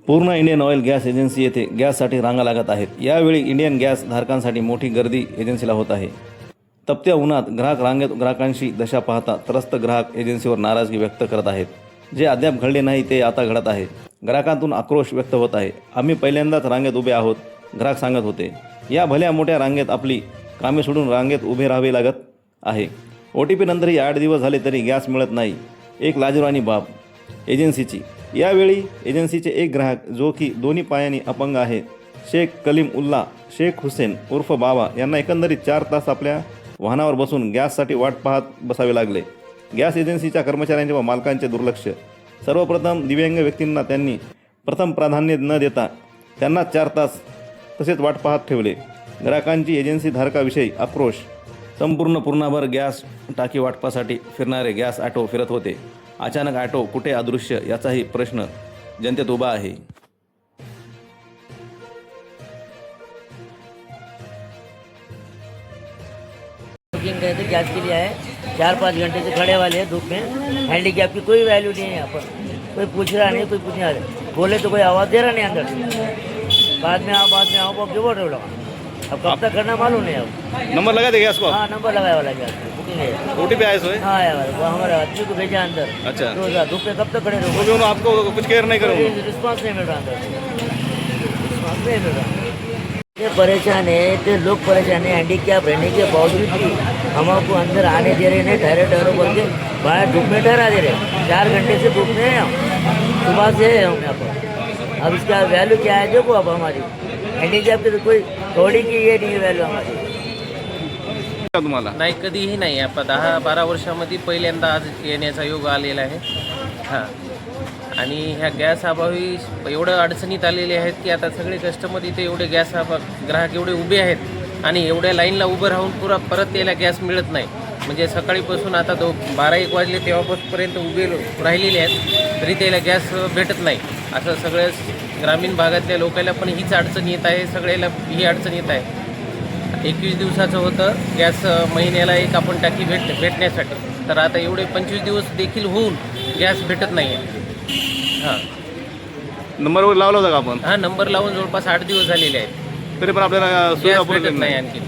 पूर्ण Indian oil gas agency येथे गॅससाठी रांगा लागत आहेत। यावेळी इंडियन गॅस धारकांसाठी मोठी गर्दी एजन्सीला होत आहे। तपत्या उन्हात ग्राहक रांगेत ग्राहकांशी दशा पाहता त्रस्त ग्राहक एजन्सीवर नाराजगी व्यक्त करत आहेत। जे अद्याप घडले नाही ते आता घडत आहे। ग्राहकांतून आक्रोश व्यक्त होत आहे। आम्ही पहिल्यांदाच रांगेत उभे आहोत, ग्राहक सांगत होते। या भल्या मोठ्या रांगेत आपली कामे सोडून रांगेत उभे राहावे लागत आहे। OTP नंतरही 8 दिवस झाले तरी गॅस मिळत नाही। एक लाजिरवाणी बाब एजन्सीची। यावेळी एजन्सीचे एक ग्राहक जो की दोन्ही पायांनी अपंग आहे, शेख कलीम उल्ला शेख हुसेन उर्फ बाबा यांना एकंदरीत 4 तास आपल्या वाहनावर बसून गॅससाठी वाट पाहत बसावे लागले। गॅस एजन्सीच्या कर्मचाऱ्यांचे व मालकांचे दुर्लक्ष। सर्वप्रथम दिव्यांग व्यक्तींना त्यांनी प्रथम प्राधान्य न देता त्यांना 4 तास तसेच वाट पाहत ठेवले। ग्राहकांची एजन्सी धारकाविषयी आक्रोश। संपूर्ण पूर्णभर गॅस टाकी वाटपासाठी फिरणारे गॅस ऑटो फिरत होते। अचानक ऑटो कुठे अदृश्य याचाही प्रश्न जनतेत उभा आहे। बुकिंग गए थे गैस के लिए आए, 4-5 घंटे से खड़े वाले हैं धूप में। हैंडीकैप की कोई वैल्यू नहीं है यहाँ पर। कोई पूछ रहा नहीं, कोई पूछ नहीं आ रहा। बोले तो कोई आवाज़ दे रहा नहीं अंदर से। बाद में आओ अब क्यों बोल रहे हो लोग? अब कब तक करना मालूम नहीं। अब नंबर लगा दे गैस को। हाँ, नंबर लगाया वाला गैस बुकिंग है। OTP आया सो है? हाँ आया वाला, वो हमारे आदमी को भेजा अंदर। अच्छा। तो धूप में कब तक खड़े रहो? जो आपको कुछ केयर नहीं करोगे? रिस्पॉन्स नहीं मिल रहा अंदर से, रिस्पॉन्स नहीं मिल रहा। ये परेशान है, तो लोग परेशान है। हैंडीकैप रहने के बावजूद भी हमको अंदर आने दे रहे नहीं। ठहरो बोल के बाहर धूप में ठहरा दे रहे। 4 घंटे से धूप में हैं हम, सुबह से है हम यहाँ पर। अब इसका वैल्यू क्या है देखो। अब हमारी हैंडीकैप की तो कोई थोड़ी की ये नहीं वैल्यू हमारी। तुम्हाला नाही, कधीही नाही। आपण 10-12 वर्षामध्ये पहिल्यांदा आज येण्याचा योग आलेला आहे। हां, आणि ह्या गॅस अभावी एवढं अडचणीत आलेले आहेत की आता सगळे कस्टमर इथे एवढे गॅस ग्राहक एवढे उभे आहेत आणि एवढ्या लाईनला उभं राहून परत यायला गॅस मिळत नाही। म्हणजे सकाळीपासून आता 12-1 वाजले तेव्हापासूनपर्यंत उभे राहिलेले आहेत, तरी त्याला गॅस भेटत नाही। असं सगळ्या ग्रामीण भागातल्या लोकांना पण हीच अडचण येत आहे, सगळ्याला ही अडचण येत आहे। 21 दिवसाचं होतं गॅस, महिन्याला एक आपण टाकी भेटण्यासाठी, तर आता एवढे 25 दिवस देखील होऊन गॅस भेटत नाही आहे। हां, नंबरवर लावला होता का आपण? हां, नंबर लावून जवळपास 8 दिवस झालेले आहेत, तरी पण आपल्याला गॅस भेटत नाही आणखी।